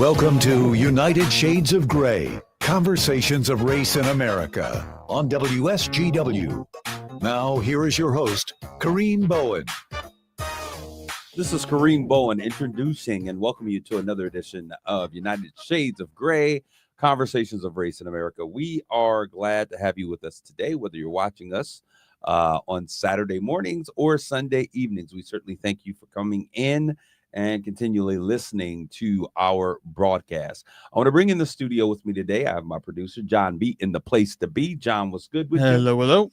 Welcome to United Shades of Gray, Conversations of Race in America on WSGW. Now, here is your host, Kareem Bowen. This is Kareem Bowen introducing and welcoming you to another edition of United Shades of Gray, Conversations of Race in America. We are glad to have you with us today, whether you're watching us on Saturday mornings or Sunday evenings. We certainly thank you for coming in and continually listening to our broadcast. I want to bring in the studio with me today. I have my producer, John B, in the place to be. John, what's good with you? Hello.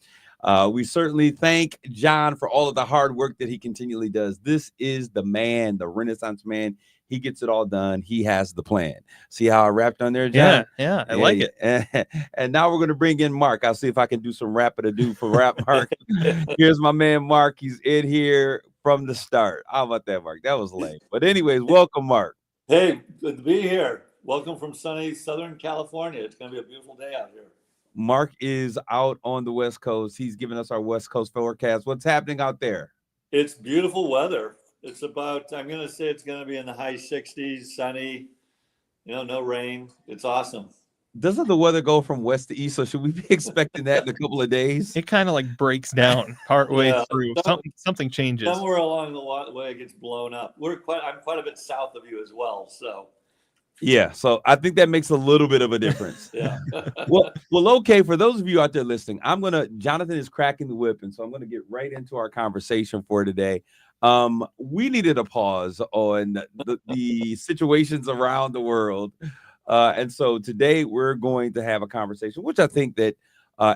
We certainly thank John for all of the hard work that he continually does. This is the man, the Renaissance man. He gets it all done. He has the plan. See how I rapped on there, John? Yeah, I like it. And now we're going to bring in Mark. I'll see if I can do some rap-a-da-do for Rap Mark. Here's my man, Mark. He's in here from the start. How about that, Mark? That was lame. But anyways, welcome, Mark. Hey, good to be here. Welcome from sunny Southern California. It's going to be a beautiful day out here. Mark is out on the West Coast. He's giving us our West Coast forecast. What's happening out there? It's beautiful weather. It's about, I'm going to say it's going to be in the high 60s, sunny, no rain. It's awesome. Doesn't the weather go from west to east? So should we be expecting that in a couple of days? It kind of like breaks down partway through. Something changes. Somewhere along the way it gets blown up. I'm quite a bit south of you as well. So. Yeah, so I think that makes a little bit of a difference. Yeah. Well, okay. For those of you out there listening, Jonathan is cracking the whip, and so I'm gonna get right into our conversation for today. We needed a pause on the situations around the world, and so today we're going to have a conversation, which I think that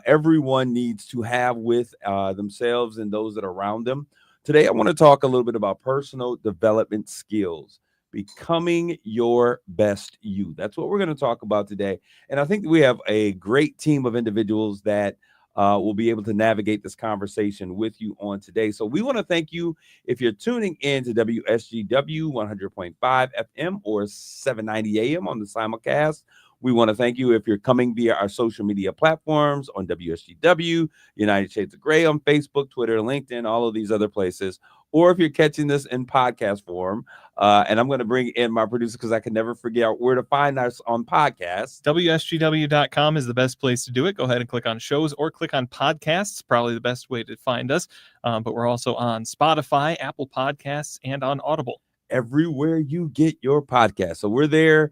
everyone needs to have with themselves and those that are around them. Today, I want to talk a little bit about personal development skills. Becoming your best you. That's what we're going to talk about today. And I think we have a great team of individuals that will be able to navigate this conversation with you on today. So we want to thank you if you're tuning in to WSGW 100.5 FM or 790 AM on the simulcast. We want to thank you if you're coming via our social media platforms on WSGW, United Shades of Gray on Facebook, Twitter, LinkedIn, all of these other places. Or if you're catching this in podcast form, and I'm going to bring in my producer because I can never figure out where to find us on podcasts. WSGW.com is the best place to do it. Go ahead and click on shows or click on podcasts. Probably the best way to find us. But we're also on Spotify, Apple Podcasts, and on Audible. Everywhere you get your podcast. So we're there.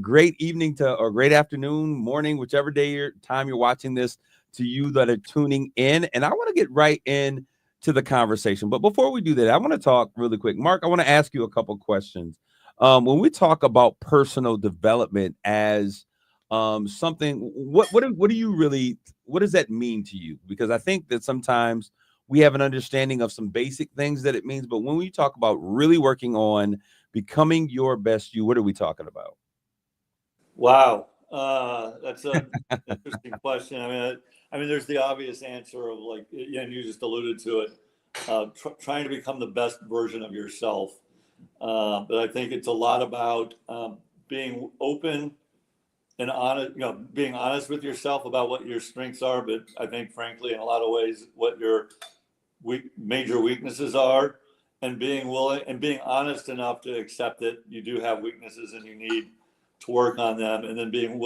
Great evening or great afternoon, morning, whichever time you're watching this, to you that are tuning in. And I want to get right in to the conversation. But before we do that, I want to talk really quick. Mark, I want to ask you a couple questions. When we talk about personal development as something, what does that mean to you? Because I think that sometimes we have an understanding of some basic things that it means. But when we talk about really working on becoming your best you, what are we talking about? Wow. That's an interesting question. I mean, there's the obvious answer of and you just alluded to it, trying to become the best version of yourself. But I think it's a lot about being open and honest, being honest with yourself about what your strengths are. But I think, frankly, in a lot of ways, what your major weaknesses are, and being willing and being honest enough to accept that you do have weaknesses and you need to work on them, and then being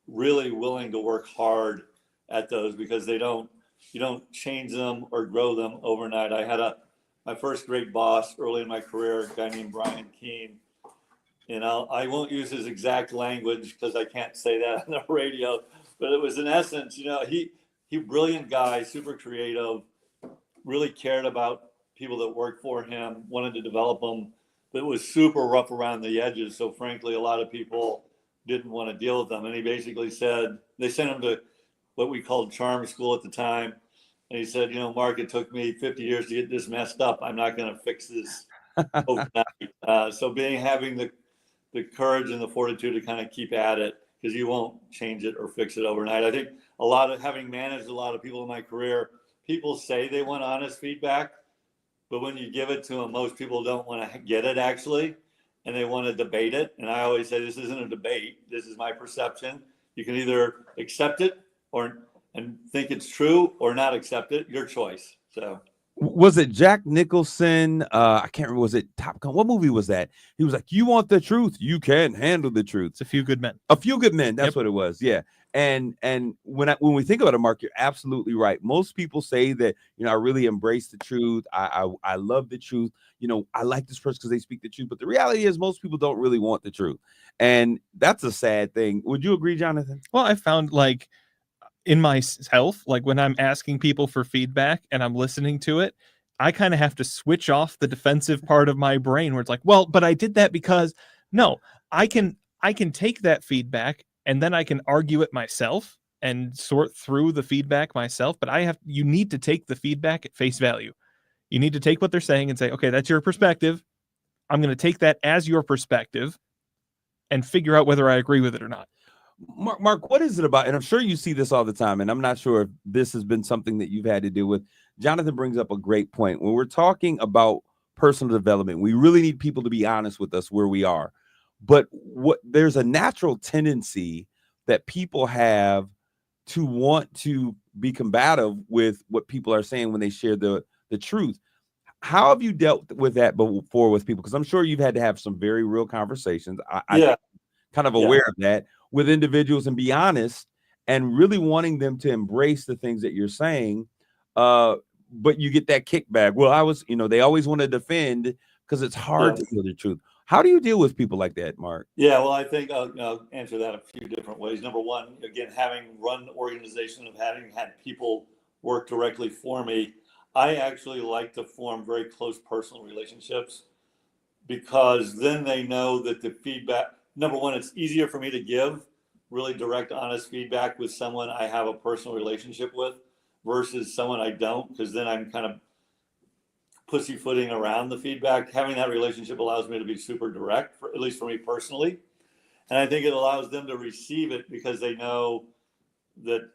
really willing to work hard at those, because you don't change them or grow them overnight. I had my first great boss early in my career, a guy named Brian Keene, and I won't use his exact language because I can't say that on the radio, but it was in essence, he brilliant guy, super creative, really cared about people that worked for him, wanted to develop them, but was super rough around the edges. So frankly, a lot of people didn't want to deal with them. And he basically said, they sent him to what we called charm school at the time. And he said, Mark, it took me 50 years to get this messed up. I'm not going to fix this overnight. So having the courage and the fortitude to kind of keep at it, because you won't change it or fix it overnight. I think having managed a lot of people in my career, people say they want honest feedback, but when you give it to them, most people don't want to get it actually, and they want to debate it. And I always say, this isn't a debate. This is my perception. You can either accept it and think it's true, or not accept it. Your choice. So Was it Jack Nicholson? I can't remember. Was it Top Gun? What movie was that? He was like, "You want the truth? You can't handle the truth." It's A Few Good Men. A Few Good Men. That's Yep. what it was. Yeah. And when we think about it, Mark, you're absolutely right. Most people say that, I really embrace the truth. I love the truth. I like this person because they speak the truth. But the reality is, most people don't really want the truth, and that's a sad thing. Would you agree, Jonathan? Well, I found like in myself, like when I'm asking people for feedback and I'm listening to it, I kind of have to switch off the defensive part of my brain where it's like, well, but I did that because no, I can take that feedback and then I can argue it myself and sort through the feedback myself. But you need to take the feedback at face value. You need to take what they're saying and say, okay, that's your perspective. I'm going to take that as your perspective and figure out whether I agree with it or not. Mark, what is it about? And I'm sure you see this all the time, and I'm not sure if this has been something that you've had to deal with. Jonathan brings up a great point. When we're talking about personal development, we really need people to be honest with us where we are. But there's a natural tendency that people have to want to be combative with what people are saying when they share the truth. How have you dealt with that before with people? Because I'm sure you've had to have some very real conversations. I'm kind of aware of that with individuals and be honest and really wanting them to embrace the things that you're saying. But you get that kickback. Well, they always want to defend because it's hard to hear the truth. How do you deal with people like that, Mark? Yeah, well, I think I'll answer that a few different ways. Number one, again, having run the organization of having had people work directly for me, I actually like to form very close personal relationships because then they know that the feedback, number one, it's easier for me to give really direct, honest feedback with someone I have a personal relationship with versus someone I don't, because then I'm kind of pussyfooting around the feedback. Having that relationship allows me to be super direct, at least for me personally. And I think it allows them to receive it because they know that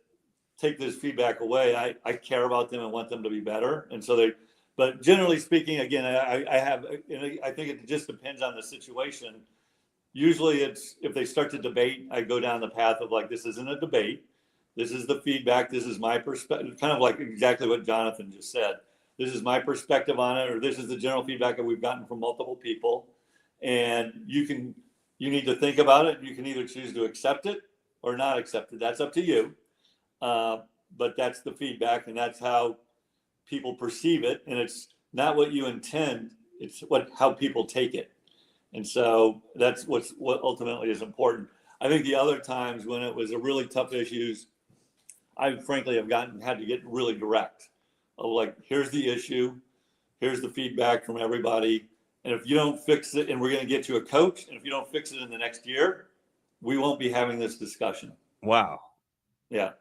take this feedback away. I care about them and want them to be better. And so but generally speaking, again, I think it just depends on the situation. Usually it's, if they start to debate, I go down the path of like, this isn't a debate. This is the feedback. This is my perspective, kind of like exactly what Jonathan just said. This is my perspective on it, or this is the general feedback that we've gotten from multiple people. And you need to think about it. You can either choose to accept it or not accept it. That's up to you. But that's the feedback, and that's how people perceive it. And it's not what you intend. It's how people take it. And so that's what ultimately is important. I think the other times when it was a really tough issues, I frankly have had to get really direct. Of like, here's the issue, here's the feedback from everybody, and if you don't fix it, and we're going to get you a coach, and if you don't fix it in the next year, we won't be having this discussion. Wow. Yeah.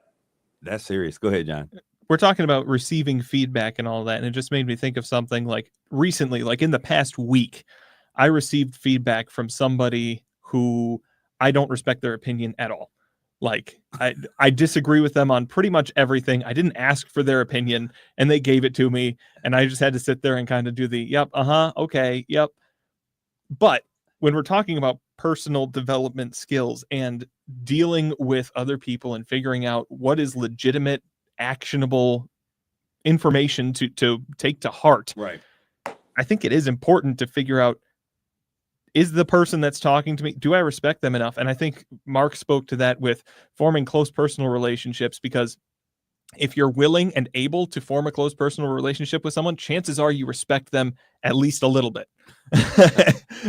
That's serious. Go ahead, John. We're talking about receiving feedback and all that, and it just made me think of something like recently, like in the past week, I received feedback from somebody who I don't respect their opinion at all. Like I disagree with them on pretty much everything. I didn't ask for their opinion and they gave it to me. And I just had to sit there and kind of do the, yep, okay, yep. But when we're talking about personal development skills and dealing with other people and figuring out what is legitimate, actionable information to take to heart, right? I think it is important to figure out, is the person that's talking to me, do I respect them enough? And I think Mark spoke to that with forming close personal relationships, because if you're willing and able to form a close personal relationship with someone, chances are you respect them at least a little bit.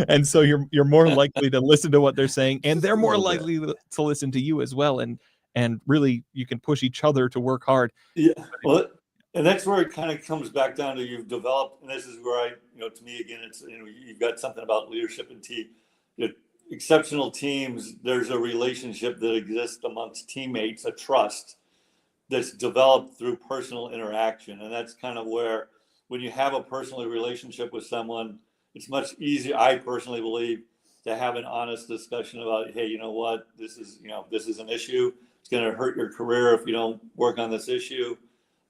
And so you're more likely to listen to what they're saying, and they're more likely to listen to you as well. And really you can push each other to work hard. Yeah. Well, and that's where it kind of comes back down to you've developed, and this is where to me, again, it's, you've got something about leadership and team. Exceptional teams, there's a relationship that exists amongst teammates, a trust that's developed through personal interaction. And that's kind of where, when you have a personal relationship with someone, it's much easier, I personally believe, to have an honest discussion about, hey, you know what, this is an issue. It's going to hurt your career if you don't work on this issue.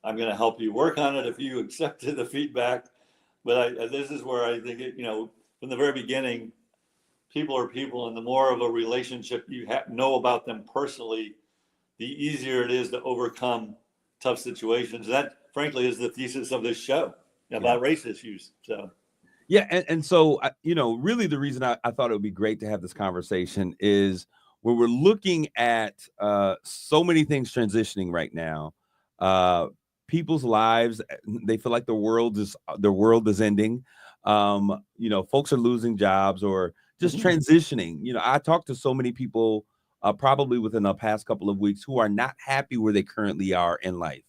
I'm going to help you work on it if you accepted the feedback. But this is where I think from the very beginning, people are people, and the more of a relationship you know about them personally, the easier it is to overcome tough situations. That, frankly, is the thesis of this show. about race issues. So. Yeah, and so really the reason I thought it would be great to have this conversation is when we're looking at so many things transitioning right now. People's lives, they feel like the world is ending. Folks are losing jobs or just transitioning. I talked to so many people probably within the past couple of weeks who are not happy where they currently are in life.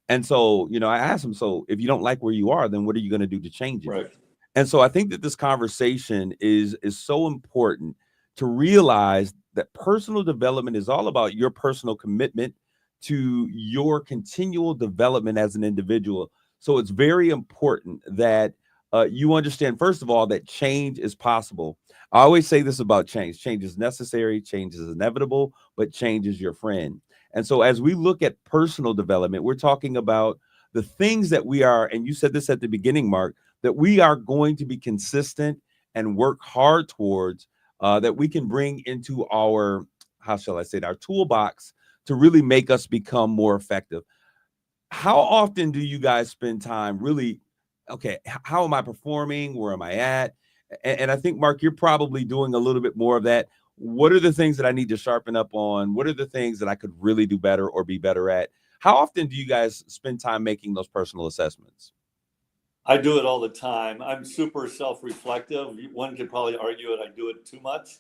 And so, I asked them, so if you don't like where you are, then what are you going to do to change it? Right. And so I think that this conversation is so important to realize that personal development is all about your personal commitment to your continual development as an individual. So it's very important that you understand, first of all, that change is possible. I always say this about change. Change is necessary, change is inevitable, but change is your friend. And so as we look at personal development, we're talking about the things that we are, and you said this at the beginning, Mark, that we are going to be consistent and work hard towards, that we can bring into our, how shall I say it, our toolbox to really make us become more effective. How often do you guys spend time really, okay, how am I performing? Where am I at? And I think, Mark, you're probably doing a little bit more of that. What are the things that I need to sharpen up on? What are the things that I could really do better or be better at? How often do you guys spend time making those personal assessments? I do it all the time. I'm super self-reflective. One could probably argue it. I do it too much,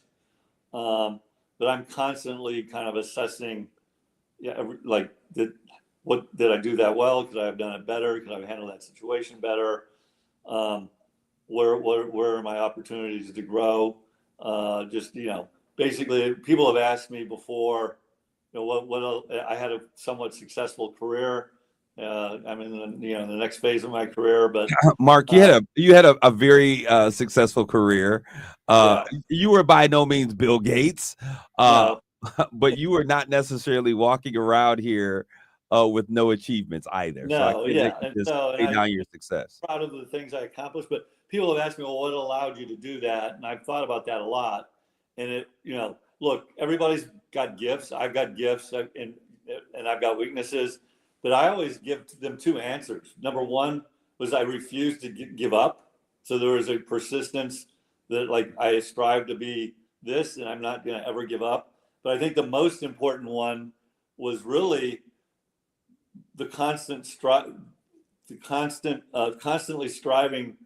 but I'm constantly kind of assessing. What did I do that well? Could I have done it better? Could I have handled that situation better? Where are my opportunities to grow? Basically, people have asked me before. What I had a somewhat successful career. I'm in the next phase of my career, but Mark, you had a very successful career. Yeah. You were by no means Bill Gates, No. but you were not necessarily walking around here with no achievements either. So I No, can't yeah. let you And just so, and lay I'm down your success. proud of the things I accomplished, but people have asked me, well, what allowed you to do that? And I've thought about that a lot. And look, everybody's got gifts. I've got gifts and I've got weaknesses, but I always give them two answers. Number one was I refused to give up. So there was a persistence that like I strive to be this and I'm not going to ever give up. But I think the most important one was really the constantly striving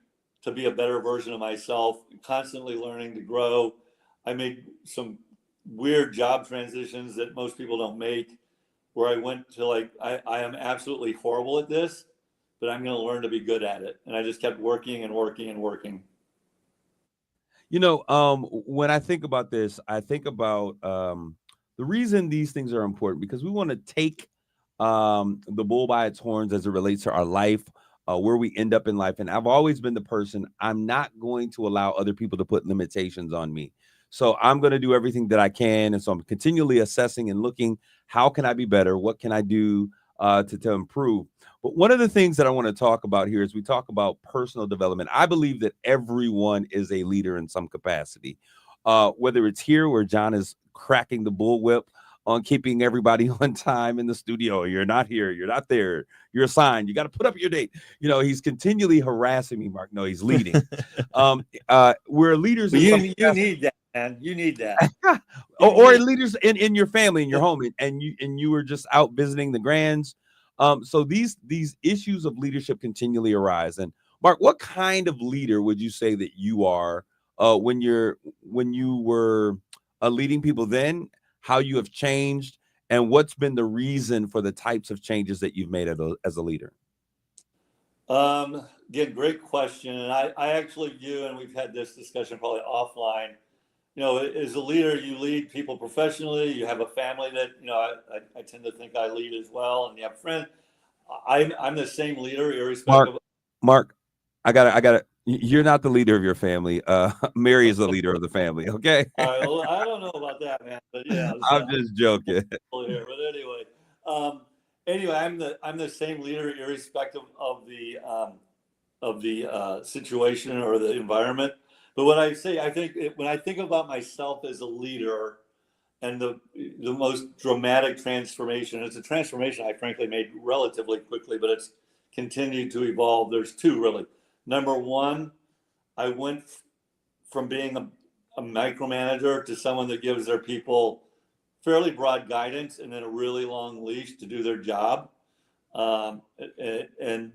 to be a better version of myself, constantly learning to grow. I made some weird job transitions that most people don't make, where I went to I am absolutely horrible at this, but I'm going to learn to be good at it. And I just kept working and working and working. When I think about this, I think about the reason these things are important because we want to take the bull by its horns as it relates to our life, where we end up in life. And I've always been the person, I'm not going to allow other people to put limitations on me. So I'm going to do everything that I can. And so I'm continually assessing and looking, how can I be better? What can I do to improve? But one of the things that I want to talk about here is we talk about personal development. I believe that everyone is a leader in some capacity, whether it's here where John is cracking the bullwhip on keeping everybody on time in the studio. You're not here. You're not there. You're assigned. You got to put up your date. He's continually harassing me, Mark. No, he's leading. We're leaders. You need that, man. You need that. or leaders in your family, in your home, and you were just out visiting the grands. So these issues of leadership continually arise. And Mark, what kind of leader would you say that you are when you were leading people then? How you have changed, and what's been the reason for the types of changes that you've made as a leader? Again, great question. And I actually view, and we've had this discussion probably offline, as a leader, you lead people professionally. You have a family that, I tend to think I lead as well. And you have friends. I'm the same leader, irrespective. Mark, I got it. You're not the leader of your family. Mary is the leader of the family. Okay. All right, well, I don't know about that, man, but yeah. I'm just joking. Here, but anyway, I'm the same leader, irrespective of the situation or the environment. But when I think when I think about myself as a leader, and the most dramatic transformation, it's a transformation I frankly made relatively quickly, but it's continued to evolve. There's two really. Number one, I went from being a micromanager to someone that gives their people fairly broad guidance and then a really long leash to do their job. And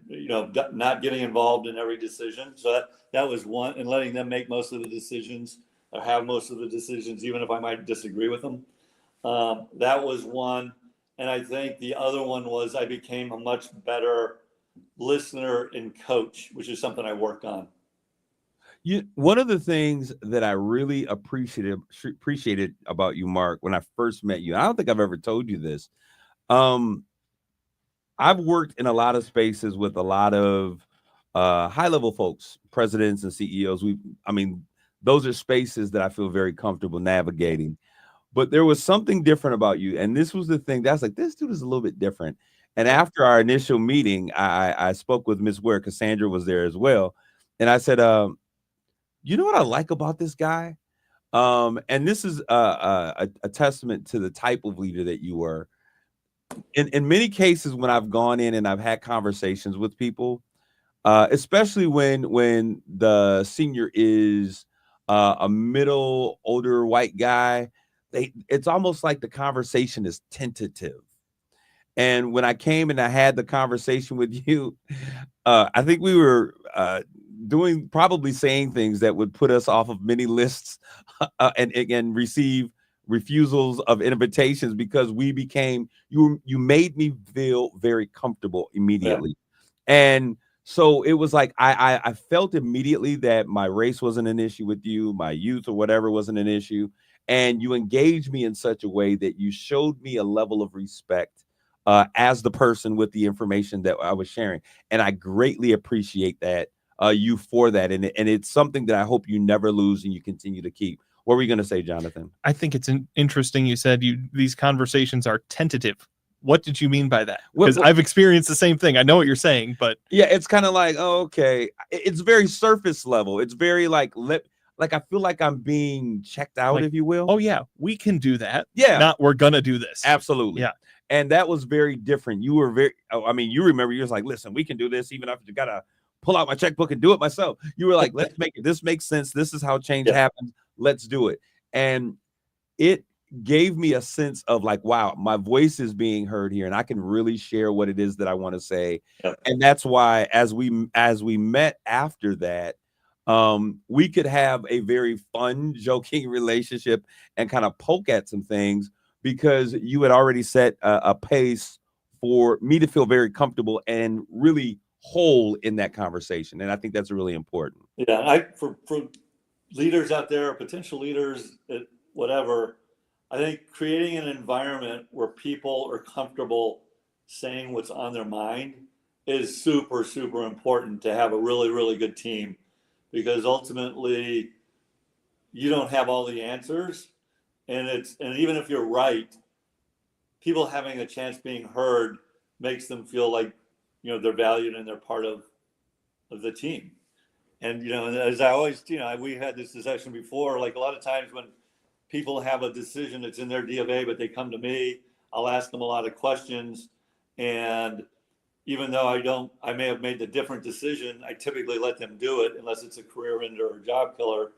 not getting involved in every decision. So that was one, and letting them make most of the decisions or have most of the decisions, even if I might disagree with them. That was one. And I think the other one was I became a much better listener and coach, which is something I worked on. One of the things that I really appreciated about you, Mark, when I first met you, I don't think I've ever told you this. I've worked in a lot of spaces with a lot of high-level folks, presidents and CEOs. Those are spaces that I feel very comfortable navigating. But there was something different about you, and this was the thing that's like, this dude is a little bit different. And after our initial meeting, I spoke with Miss Ware. Cassandra was there as well, and I said, "You know what I like about this guy?" And this is a testament to the type of leader that you were. In many cases, when I've gone in and I've had conversations with people, especially when the senior is a middle, older white guy, it's almost like the conversation is tentative. And when I came and I had the conversation with you, I think we were probably saying things that would put us off of many lists and receive refusals of invitations because you made me feel very comfortable immediately. Yeah. And so it was like I felt immediately that my race wasn't an issue with you, my youth or whatever wasn't an issue. And you engaged me in such a way that you showed me a level of respect as the person with the information that I was sharing. And I greatly appreciate that you for that. And it's something that I hope you never lose and you continue to keep. What were you going to say, Jonathan? I think it's interesting you said these conversations are tentative. What did you mean by that? Because I've experienced the same thing. I know what you're saying, but yeah, it's kind of like, oh, okay. It's very surface level. It's very like I feel like I'm being checked out, if you will. Oh yeah, we can do that. Yeah. Not we're going to do this. Absolutely. Yeah. And that was very different. You were you remember, you was like, listen, we can do this, even if you got to pull out my checkbook and do it myself. You were like, let's make it. This makes sense. This is how change happens. Let's do it. And it gave me a sense of like, wow, my voice is being heard here and I can really share what it is that I want to say. Yep. And that's why as we met after that, we could have a very fun, joking relationship and kind of poke at some things because you had already set a pace for me to feel very comfortable and really whole in that conversation. And I think that's really important. Yeah. For leaders out there, potential leaders, whatever, I think creating an environment where people are comfortable saying what's on their mind is super, super important to have a really, really good team, because ultimately you don't have all the answers. And even if you're right, people having a chance being heard makes them feel like, they're valued and they're part of the team. And, as I always, we had this discussion before, like a lot of times when people have a decision that's in their D of A, but they come to me, I'll ask them a lot of questions. And even though I may have made the different decision, I typically let them do it unless it's a career ender or a job killer,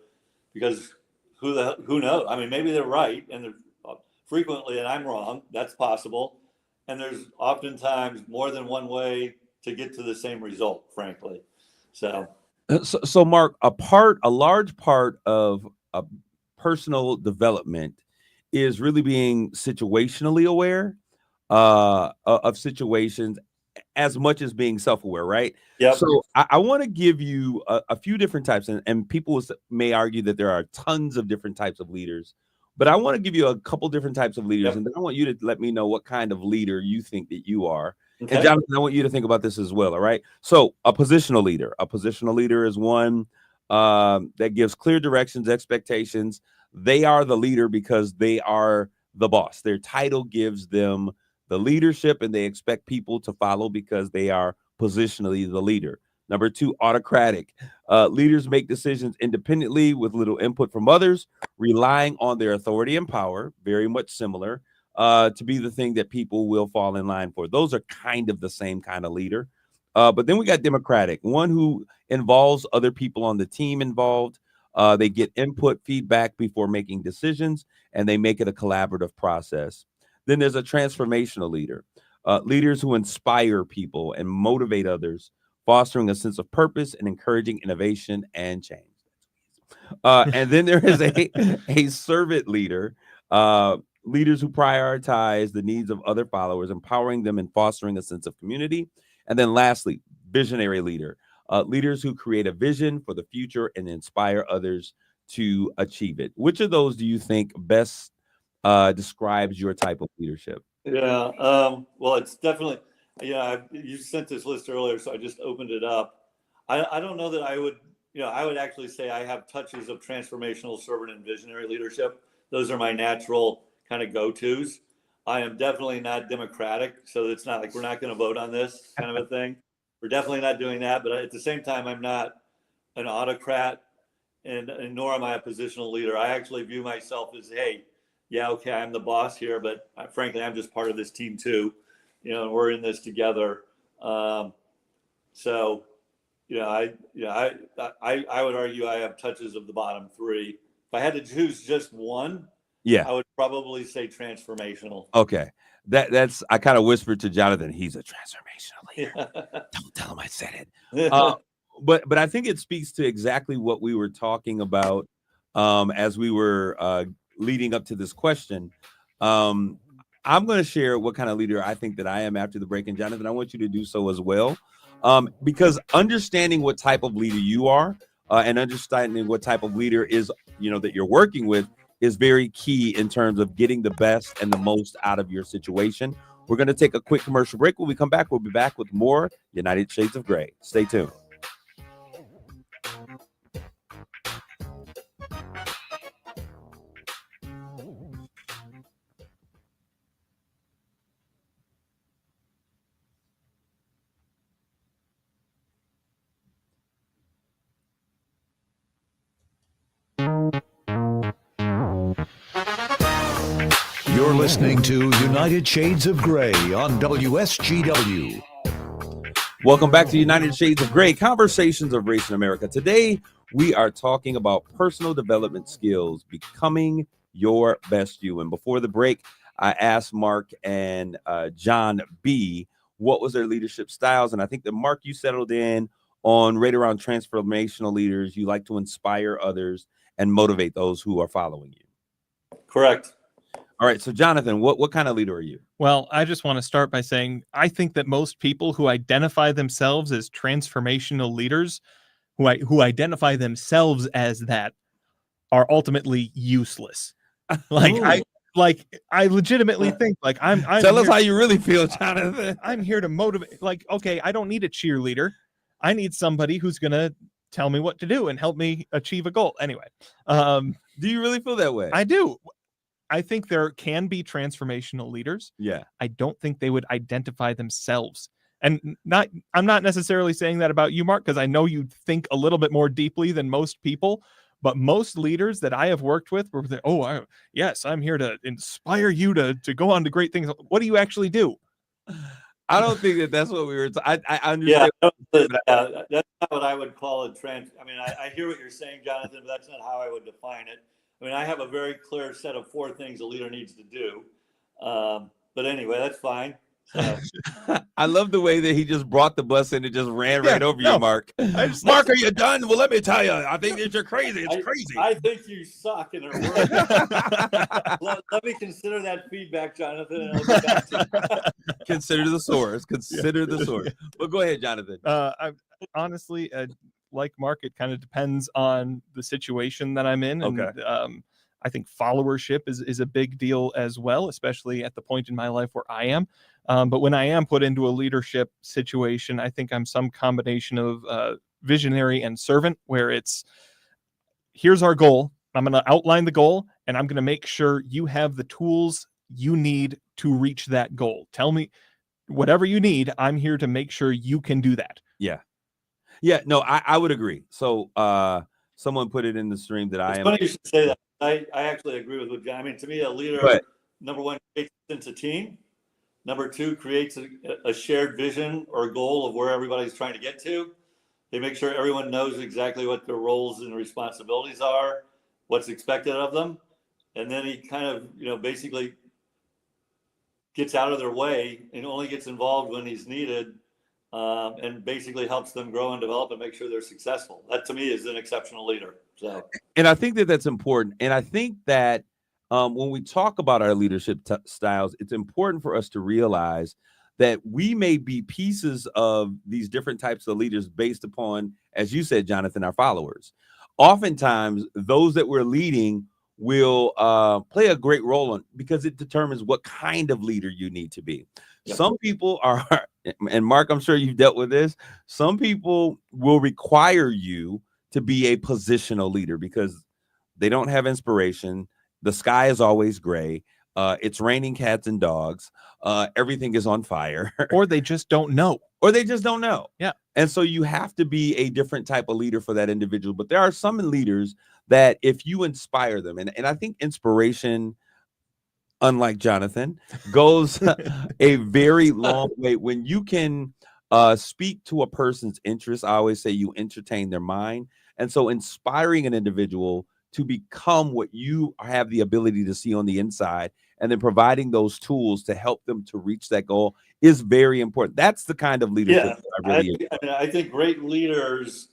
because who knows? I mean, maybe they're right. And frequently, and I'm wrong, that's possible. And there's oftentimes more than one way to get to the same result, frankly. So Mark, a large part of personal development is really being situationally aware of situations as much as being self-aware, right? Yeah. So I want to give you a few different types, and people may argue that there are tons of different types of leaders, but I want to give you a couple different types of leaders, and then I want you to let me know what kind of leader you think that you are. Okay. And Jonathan, I want you to think about this as well. All right. So a positional leader is one that gives clear directions, expectations. They are the leader because they are the boss. Their title gives them the leadership, and they expect people to follow because they are positionally the leader. Number two, autocratic. Leaders make decisions independently with little input from others, relying on their authority and power, very much similar, to be the thing that people will fall in line for. Those are kind of the same kind of leader. But then we got democratic, one who involves other people on the team involved. They get input, feedback before making decisions, and they make it a collaborative process. Then there's a transformational leader, leaders who inspire people and motivate others, fostering a sense of purpose and encouraging innovation and change. And then there is a servant leader, leaders who prioritize the needs of other followers, empowering them and fostering a sense of community. And then lastly, visionary leader, leaders who create a vision for the future and inspire others to achieve it. Which of those do you think best describes your type of leadership? Yeah. Well, it's definitely, you sent this list earlier, so I just opened it up. I don't know that I would, I would actually say I have touches of transformational, servant, and visionary leadership. Those are my natural kind of go-tos. I am definitely not democratic, so it's not like we're not going to vote on this kind of a thing. We're definitely not doing that, but at the same time, I'm not an autocrat, and nor am I a positional leader. I actually view myself as, hey, yeah, okay, I'm the boss here, but frankly, I'm just part of this team too. And we're in this together. So, I would argue I have touches of the bottom three. If I had to choose just one, I would probably say transformational. Okay. That's I kind of whispered to Jonathan, he's a transformational leader. Don't tell him I said it. But I think it speaks to exactly what we were talking about as we were leading up to this question. I'm going to share what kind of leader I think that I am after the break. And Jonathan, I want you to do so as well. Because understanding what type of leader you are and understanding what type of leader is, that you're working with is very key in terms of getting the best and the most out of your situation. We're going to take a quick commercial break. When we come back, we'll be back with more United Shades of Gray. Stay tuned. You're listening to United Shades of Gray on WSGW. Welcome back to United Shades of Gray, Conversations of Race in America. Today, we are talking about personal development skills, becoming your best you. And before the break, I asked Mark and John B. what was their leadership styles. And I think that, Mark, you settled in on right around transformational leaders. You like to inspire others and motivate those who are following you. Correct. All right. So, Jonathan, what kind of leader are you? Well, I just want to start by saying I think that most people who identify themselves as transformational leaders, who identify themselves as that, are ultimately useless. I legitimately think I'm tell us how you really feel, Jonathan. I'm here to motivate. Okay, I don't need a cheerleader. I need somebody who's gonna tell me what to do and help me achieve a goal. Anyway, do you really feel that way? I do. I think there can be transformational leaders. Yeah. I don't think they would identify themselves. And I'm not necessarily saying that about you, Mark, because I know you think a little bit more deeply than most people. But most leaders that I have worked with were, yes, I'm here to inspire you to go on to great things. What do you actually do? I don't think that's what we were. I understand. Yeah, that's not what I would call a trans. I mean, I hear what you're saying, Jonathan, but that's not how I would define it. I mean, I have a very clear set of 4 things a leader needs to do. But anyway, that's fine. So. I love the way that he just brought the bus in and just ran right over you, Mark. Mark, are you done? Well, let me tell you, I think that you're crazy. It's crazy. I think you suck in a word. let me consider that feedback, Jonathan, and I'll get back to you. Consider the source. Consider the source. Well, go ahead, Jonathan. I honestly, like Mark, it kind of depends on the situation that I'm in. Okay. And I think followership is a big deal as well, especially at the point in my life where I am. But when I am put into a leadership situation, I think I'm some combination of visionary and servant, where it's, here's our goal. I'm going to outline the goal, and I'm going to make sure you have the tools you need to reach that goal. Tell me whatever you need. I'm here to make sure you can do that. Yeah. Yeah, no, I would agree. So someone put it in the stream that it's funny you should say that. I actually agree with what John. I mean, to me, a leader, number one, takes a sense of team. Number two, creates a shared vision or goal of where everybody's trying to get to. They make sure everyone knows exactly what their roles and responsibilities are, what's expected of them. And then he kind of, basically gets out of their way and only gets involved when he's needed, and basically helps them grow and develop and make sure they're successful. That to me is an exceptional leader. So, and I think that that's important. And I think that when we talk about our leadership styles, it's important for us to realize that we may be pieces of these different types of leaders based upon, as you said, Jonathan, our followers. Oftentimes, those that we're leading will play a great role in, because it determines what kind of leader you need to be. Yep. Some people are, and Mark, I'm sure you've dealt with this, some people will require you to be a positional leader because they don't have inspiration. The sky is always gray. It's raining cats and dogs. Everything is on fire. Or they just don't know. Yeah. And so you have to be a different type of leader for that individual. But there are some leaders that if you inspire them, and I think inspiration, unlike Jonathan, goes a very long way. When you can speak to a person's interests, I always say you entertain their mind. And so inspiring an individual to become what you have the ability to see on the inside, and then providing those tools to help them to reach that goal is very important. That's the kind of leadership I think great leaders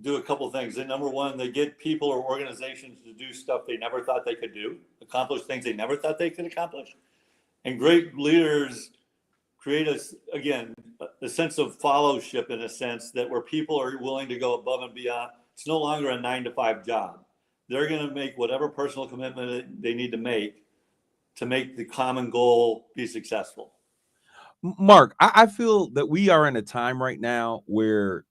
do a couple of things. And number one, they get people or organizations to do stuff they never thought they could do, accomplish things they never thought they could accomplish. And great leaders create a sense of fellowship, in a sense that where people are willing to go above and beyond. It's no longer a 9-to-5 job. They're going to make whatever personal commitment they need to make the common goal be successful. Mark, I feel that we are in a time right now where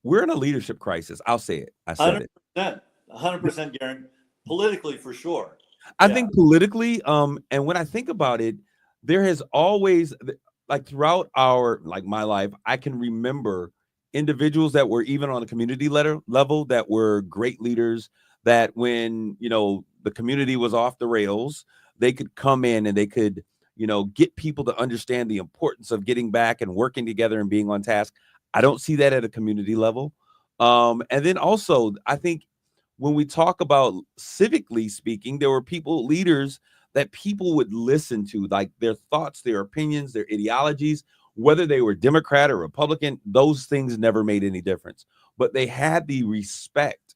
we're in a leadership crisis. I'll say it. I said 100%, 100%, Garen. Politically, for sure. I think politically, and when I think about it, there has always, like throughout my life, I can remember individuals that were even on the community level that were great leaders, that when, the community was off the rails, they could come in and they could, get people to understand the importance of getting back and working together and being on task. I don't see that at a community level. And then also, I think when we talk about civically speaking, there were leaders that people would listen to, like their thoughts, their opinions, their ideologies, whether they were Democrat or Republican, those things never made any difference. But they had the respect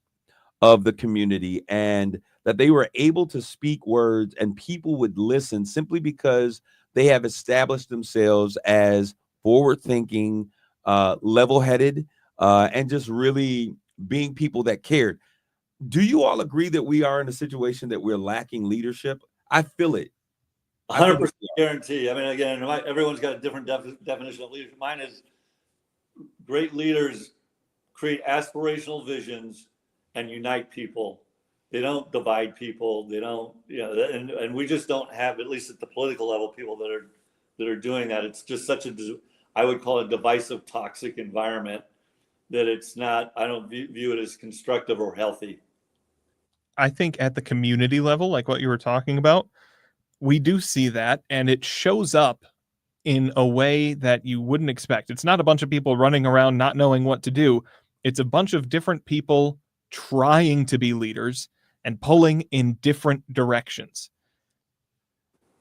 of the community, and that they were able to speak words and people would listen simply because they have established themselves as forward-thinking, level-headed, and just really being people that cared. Do you all agree that we are in a situation that we're lacking leadership? I feel it. 100% guarantee. I mean, again, everyone's got a different definition of leadership. Mine is great leaders create aspirational visions and unite people. They don't divide people. They don't, and we just don't have, at least at the political level, people that are doing that. It's just such I would call it a divisive, toxic environment that it's not, I don't view it as constructive or healthy. I think at the community level, like what you were talking about, we do see that, and it shows up in a way that you wouldn't expect. It's not a bunch of people running around not knowing what to do. It's a bunch of different people trying to be leaders and pulling in different directions.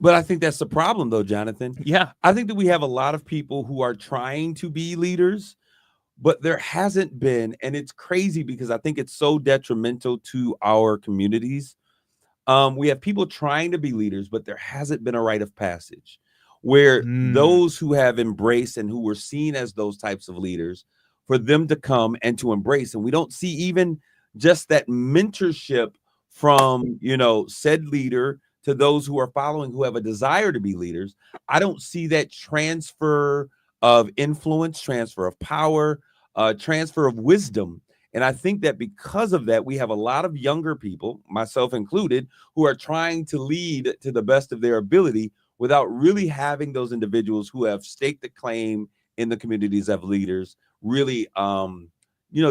But I think that's the problem, though, Jonathan. Yeah. I think that we have a lot of people who are trying to be leaders, but there hasn't been, and it's crazy because I think it's so detrimental to our communities. We have people trying to be leaders, but there hasn't been a rite of passage where those who have embraced and who were seen as those types of leaders, for them to come and to embrace. And we don't see even just that mentorship from, said leader to those who are following, who have a desire to be leaders. I don't see that transfer of influence, transfer of power, transfer of wisdom. And I think that because of that, we have a lot of younger people, myself included, who are trying to lead to the best of their ability without really having those individuals who have staked a claim in the communities of leaders, really,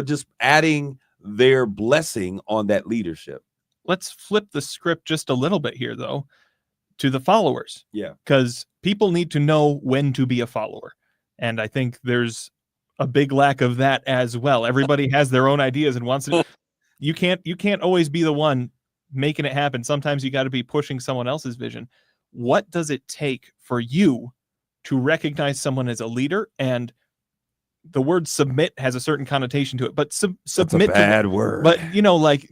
just adding their blessing on that leadership. Let's flip the script just a little bit here, though. to the followers. Yeah. Because people need to know when to be a follower. And I think there's a big lack of that as well. Everybody has their own ideas and wants to. You can't always be the one making it happen. Sometimes you got to be pushing someone else's vision. What does it take for you to recognize someone as a leader? And the word submit has a certain connotation to it, but submit That's a bad word. But like,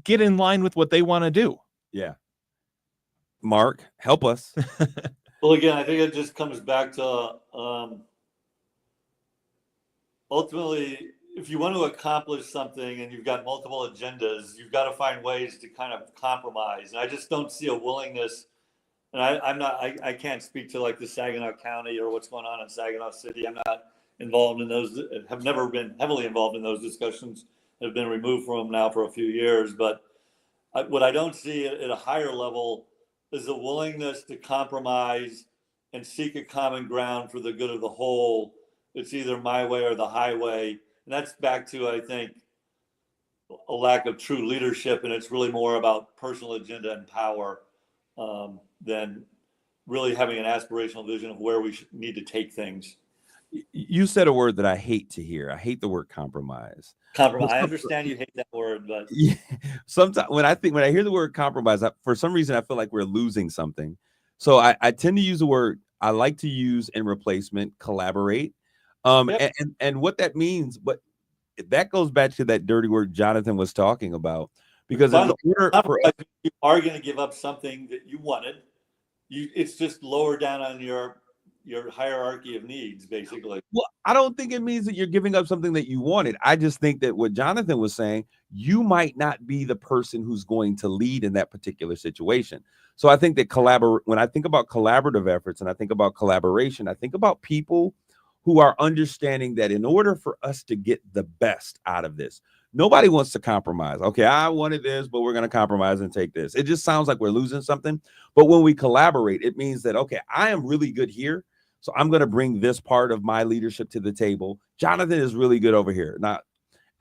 get in line with what they want to do. Yeah. Mark, help us. Well, again, I think it just comes back to ultimately, if you want to accomplish something and you've got multiple agendas, you've got to find ways to kind of compromise. And I just don't see a willingness. And I can't speak to like the Saginaw County or what's going on in Saginaw City. I'm not involved in those, have never been heavily involved in those discussions, have been removed from them now for a few years. But what I don't see at a higher level is a willingness to compromise and seek a common ground for the good of the whole. It's either my way or the highway. And that's back to, I think, a lack of true leadership. And it's really more about personal agenda and power than really having an aspirational vision of where we need to take things. You said a word that I hate to hear. I hate the word compromise. Compromise. I understand you hate that word, but yeah, sometimes when I hear the word compromise, for some reason I feel like we're losing something. So I tend to use the word I like to use in replacement, collaborate. Yep. And what that means, but that goes back to that dirty word Jonathan was talking about. Because in order for you are going to give up something that you wanted. It's just lower down on your hierarchy of needs, basically. Well, I don't think it means that you're giving up something that you wanted. I just think that what Jonathan was saying, you might not be the person who's going to lead in that particular situation. So I think that when I think about collaborative efforts and I think about collaboration, I think about people who are understanding that in order for us to get the best out of this, nobody wants to compromise. Okay, I wanted this, but we're going to compromise and take this. It just sounds like we're losing something. But when we collaborate, it means that, okay, I am really good here, so I'm going to bring this part of my leadership to the table. Jonathan is really good over here.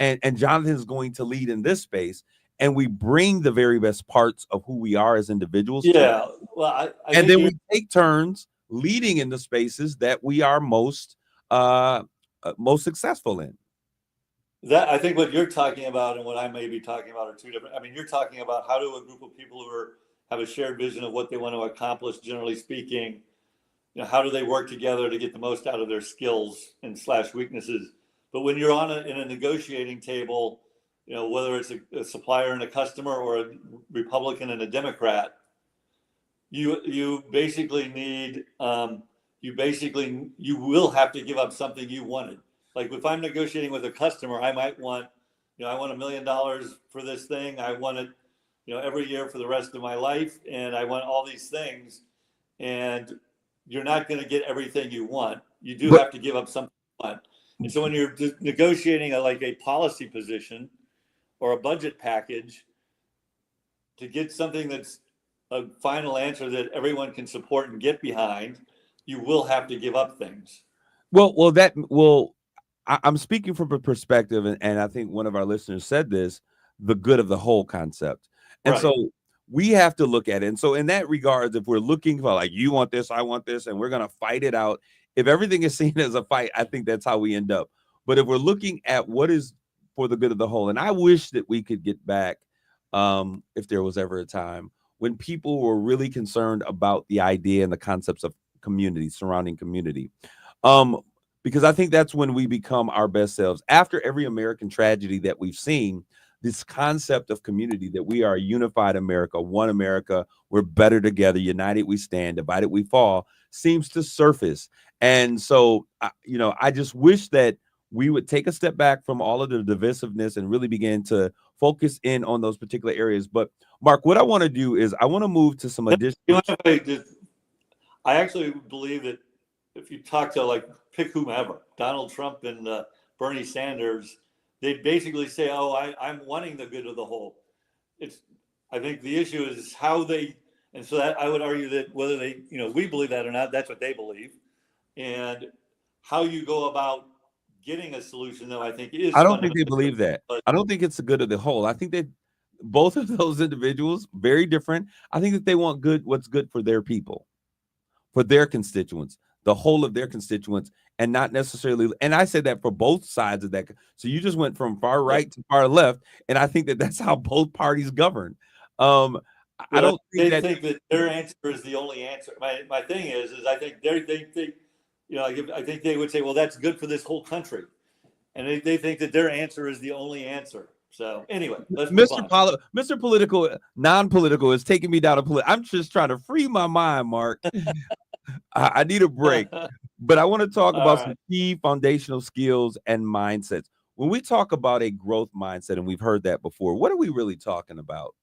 And Jonathan is going to lead in this space. And we bring the very best parts of who we are as individuals. Yeah. Well, and then we take turns leading in the spaces that we are most successful in. That I think what you're talking about and what I may be talking about are two different. I mean, you're talking about how do a group of people who have a shared vision of what they want to accomplish, generally speaking, how do they work together to get the most out of their skills and / weaknesses? But when you're in a negotiating table, whether it's a supplier and a customer or a Republican and a Democrat, you basically need you will have to give up something you wanted. Like if I'm negotiating with a customer, I might want, I want $1 million for this thing. I want it, every year for the rest of my life. And I want all these things. And you're not going to get everything you want. You do have to give up something you want. And so when you're negotiating a policy position or a budget package to get something that's a final answer that everyone can support and get behind, you will have to give up things. I'm speaking from a perspective, and I think one of our listeners said this, the good of the whole concept. And right. So we have to look at it. And so in that regard, if we're looking for you want this, I want this, and we're going to fight it out, if everything is seen as a fight, I think that's how we end up. But if we're looking at what is for the good of the whole, and I wish that we could get back, if there was ever a time when people were really concerned about the idea and the concepts of community, surrounding community. Because I think that's when we become our best selves. After every American tragedy that we've seen, this concept of community, that we are a unified America, one America, we're better together, united we stand, divided we fall, seems to surface. And so, I just wish that we would take a step back from all of the divisiveness and really begin to focus in on those particular areas. But Mark, what I want to do is I want to move to some additional. I actually believe that if you talk to pick whomever, Donald Trump and Bernie Sanders, they basically say, I'm wanting the good of the whole. I think the issue is how they, and so that I would argue that whether they, we believe that or not, that's what they believe. And how you go about getting a solution, though, I think is. I don't think they believe that. I don't think it's the good of the whole. I think that both of those individuals, very different. I think that they want what's good for their people, for their constituents, the whole of their constituents, and not necessarily. And I said that for both sides of that. So you just went from far Yeah. right to far left, and I think that that's how both parties govern. I Well, don't think they that. think that their answer is the only answer. My thing is I think they you know, I think they would say, well, that's good for this whole country. And they think that their answer is the only answer. So anyway, let's move on. Mr. Political, non-political is taking me down a I'm just trying to free my mind, Mark. I need a break, but I want to talk about some key foundational skills and mindsets. When we talk about a growth mindset, and we've heard that before, what are we really talking about?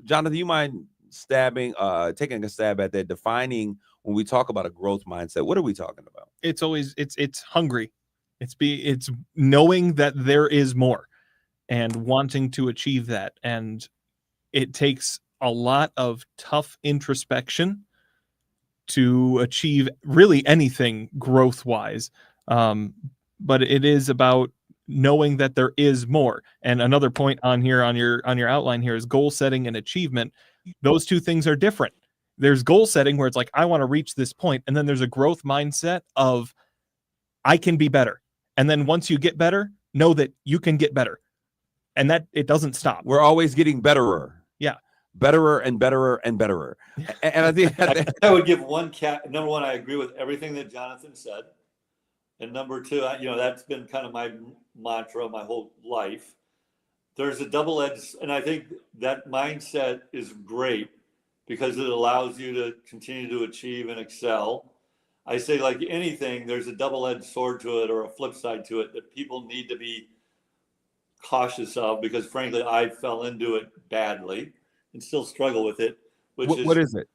Jonathan, you mind taking a stab at that, defining when we talk about a growth mindset, what are we talking about? It's always it's hungry. It's knowing that there is more and wanting to achieve that. And it takes a lot of tough introspection to achieve really anything growth wise. But it is about knowing that there is more. And another point on here on your outline here is goal setting and achievement. Those two things are different. There's goal setting where it's like, I want to reach this point. And then there's a growth mindset of I can be better. And then once you get better, know that you can get better. And that it doesn't stop. We're always getting betterer. Yeah. Betterer and betterer and betterer. And I think I would give number one, I agree with everything that Jonathan said. And number two, that's been kind of my mantra my whole life. There's a double-edged, and I think that mindset is great because it allows you to continue to achieve and excel. I say, like anything, there's a double-edged sword to it or a flip side to it that people need to be cautious of, because frankly, I fell into it badly and still struggle with it. What is it?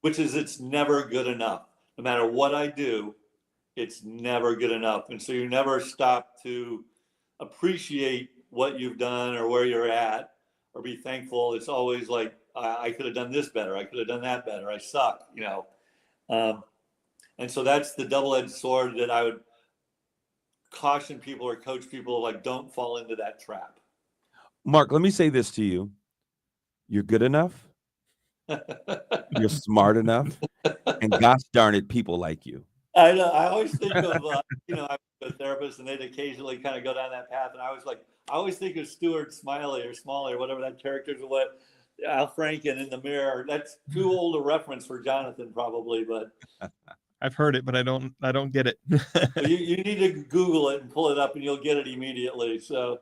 Which is it's never good enough. No matter what I do, it's never good enough. And so you never stop to appreciate what you've done or where you're at or be thankful. It's always like, I could have done this better. I could have done that better. I suck, and so that's the double-edged sword that I would caution people or coach people, like, don't fall into that trap. Mark, let me say this to you. You're good enough. You're smart enough. And gosh darn it, people like you. I know. I always think of, I'm a therapist, and they'd occasionally kind of go down that path. And I always think of Stuart Smiley or Smalley or whatever that character's, what Al Franken in The Mirror. That's too old a reference for Jonathan, probably, but I've heard it, but I don't get it. you need to Google it and pull it up, and you'll get it immediately. So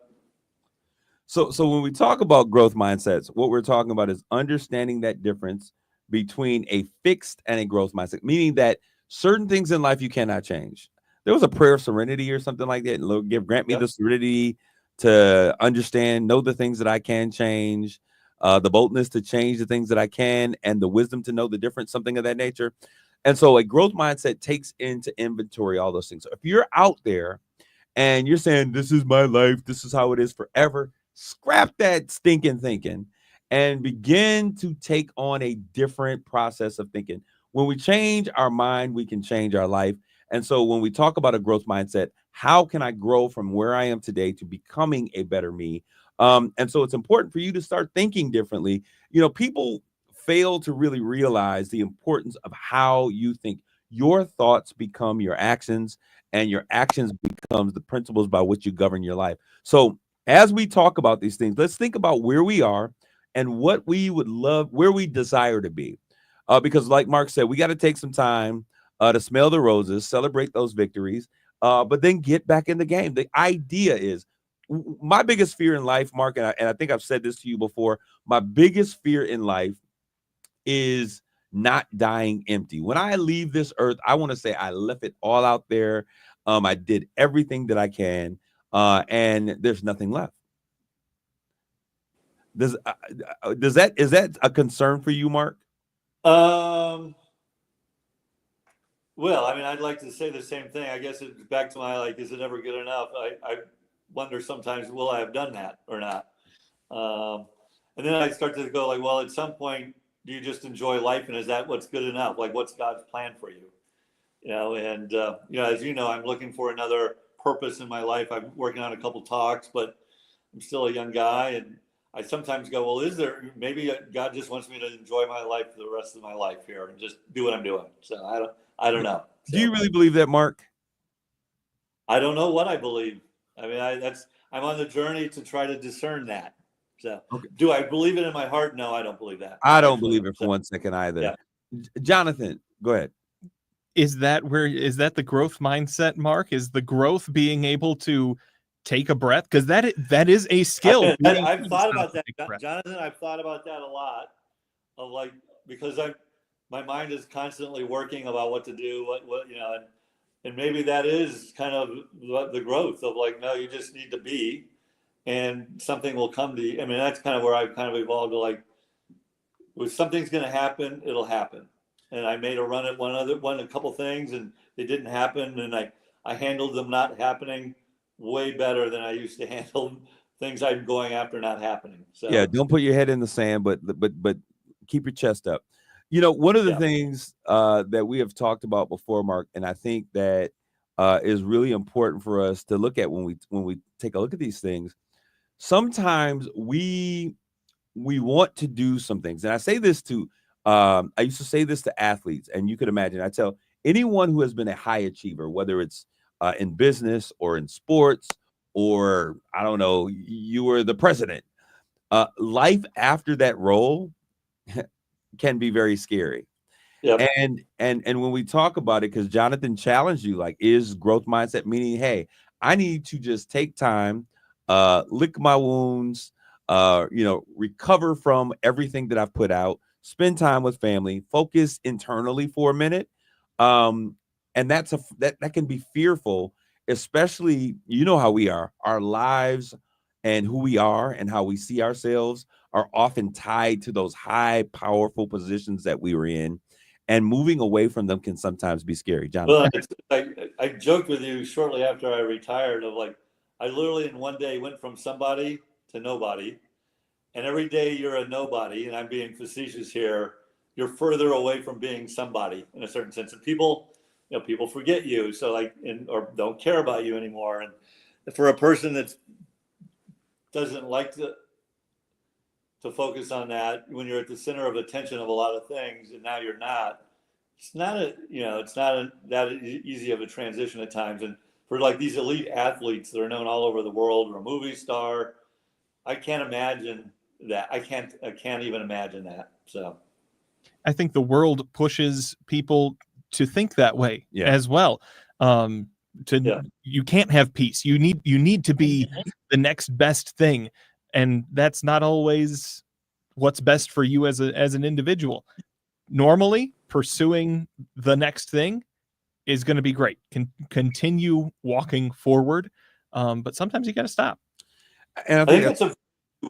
when we talk about growth mindsets, what we're talking about is understanding that difference between a fixed and a growth mindset, meaning that certain things in life you cannot change. There was a prayer of serenity or something like that. Lord, grant me the serenity to understand, know the things that I can change, the boldness to change the things that I can, and the wisdom to know the difference, something of that nature. And so a growth mindset takes into inventory all those things. So if you're out there and you're saying, this is my life, this is how it is forever, scrap that stinking thinking and begin to take on a different process of thinking. When we change our mind, we can change our life. And so when we talk about a growth mindset, how can I grow from where I am today to becoming a better me? And so it's important for you to start thinking differently. People fail to really realize the importance of how you think. Your thoughts become your actions, and your actions becomes the principles by which you govern your life. So as we talk about these things, let's think about where we are and what we would love, where we desire to be. Because like Mark said, we got to take some time to smell the roses, celebrate those victories, but then get back in the game. The idea is, my biggest fear in life, Mark, and I think I've said this to you before, my biggest fear in life is not dying empty. When I leave this earth, I want to say I left it all out there. I did everything that I can, and there's nothing left. Is that a concern for you, Mark? Well, I'd like to say the same thing. I guess it's back to my, is it ever good enough? I wonder sometimes, will I have done that or not? And then I start to go well, at some point, do you just enjoy life? And is that what's good enough? What's God's plan for you? And as you know, I'm looking for another purpose in my life. I'm working on a couple talks, but I'm still a young guy, and I sometimes go, well, is there, maybe God just wants me to enjoy my life for the rest of my life here and just do what I'm doing. So I don't know. Do you really believe that, Mark? I don't know what I believe. I mean, I'm on the journey to try to discern that. So Okay. do I believe it in my heart? No, I don't believe that. I don't Actually, believe it for 1 second either. Yeah. Jonathan, go ahead. Is that the growth mindset, Mark? Is the growth being able to take a breath? Because that is a skill. I've thought about that, Jonathan. I've thought about that a lot. Of like, because my mind is constantly working about what to do, what and maybe that is kind of the growth of like, no, you just need to be, and something will come to you. I mean, that's kind of where I've kind of evolved to like, if something's going to happen, it'll happen. And I made a run at a couple things, and they didn't happen, and I handled them not happening way better than I used to handle things I'm going after not happening. So yeah, don't put your head in the sand, but keep your chest up. One of the things that we have talked about before, Mark, and I think that is really important for us to look at when we take a look at these things. Sometimes we want to do some things, and I say this to I used to say this to athletes, and you could imagine, I tell anyone who has been a high achiever, whether it's in business or in sports, or I don't know, you were the president. Life after that role can be very scary. Yep. And when we talk about it, because Jonathan challenged you, like, is growth mindset meaning, hey, I need to just take time, lick my wounds, recover from everything that I've put out, spend time with family, focus internally for a minute. And that can be fearful, especially, how we are, our lives and who we are and how we see ourselves are often tied to those high, powerful positions that we were in, and moving away from them can sometimes be scary. Jonathan. Well, I joked with you shortly after I retired of like, I literally in one day went from somebody to nobody, and every day you're a nobody, and I'm being facetious here, you're further away from being somebody in a certain sense, and people forget you, so or don't care about you anymore. And for a person that doesn't like to focus on that, when you're at the center of attention of a lot of things, and now you're not, it's not that easy of a transition at times. And for like these elite athletes that are known all over the world, or a movie star, I can't imagine that. I can't even imagine that. So I think the world pushes people to think that way as well. You can't have peace. You need to be the next best thing, and that's not always what's best for you as an individual. Normally, pursuing the next thing is going to be great. Continue walking forward, but sometimes you got to stop. And I think that's a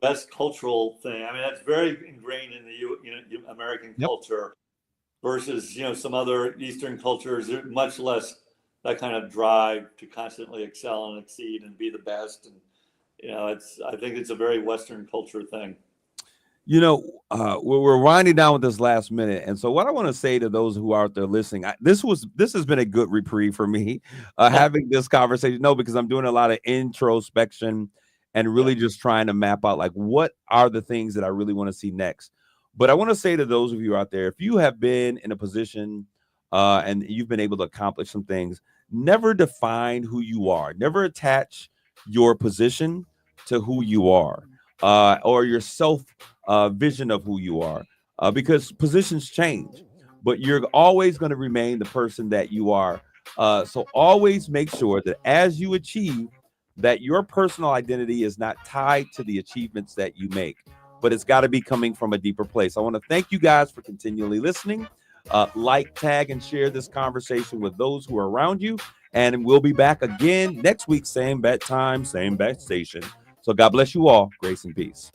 U.S. cultural thing. I mean, that's very ingrained in the American culture versus some other Eastern cultures. There's much less that kind of drive to constantly excel and exceed and be the best. And I think it's a very Western culture thing. We're winding down with this last minute, and so what I want to say to those who are out there listening, this has been a good reprieve for me, having this conversation. No, because I'm doing a lot of introspection and really just trying to map out like what are the things that I really want to see next. But I want to say to those of you out there, if you have been in a position and you've been able to accomplish some things, never define who you are. Never attach your position to who you are or your self vision of who you are, because positions change, but you're always going to remain the person that you are. So always make sure that as you achieve, that your personal identity is not tied to the achievements that you make, but it's got to be coming from a deeper place. I want to thank you guys for continually listening. Like, tag, and share this conversation with those who are around you. And we'll be back again next week, same bat time, same bat station. So God bless you all. Grace and peace.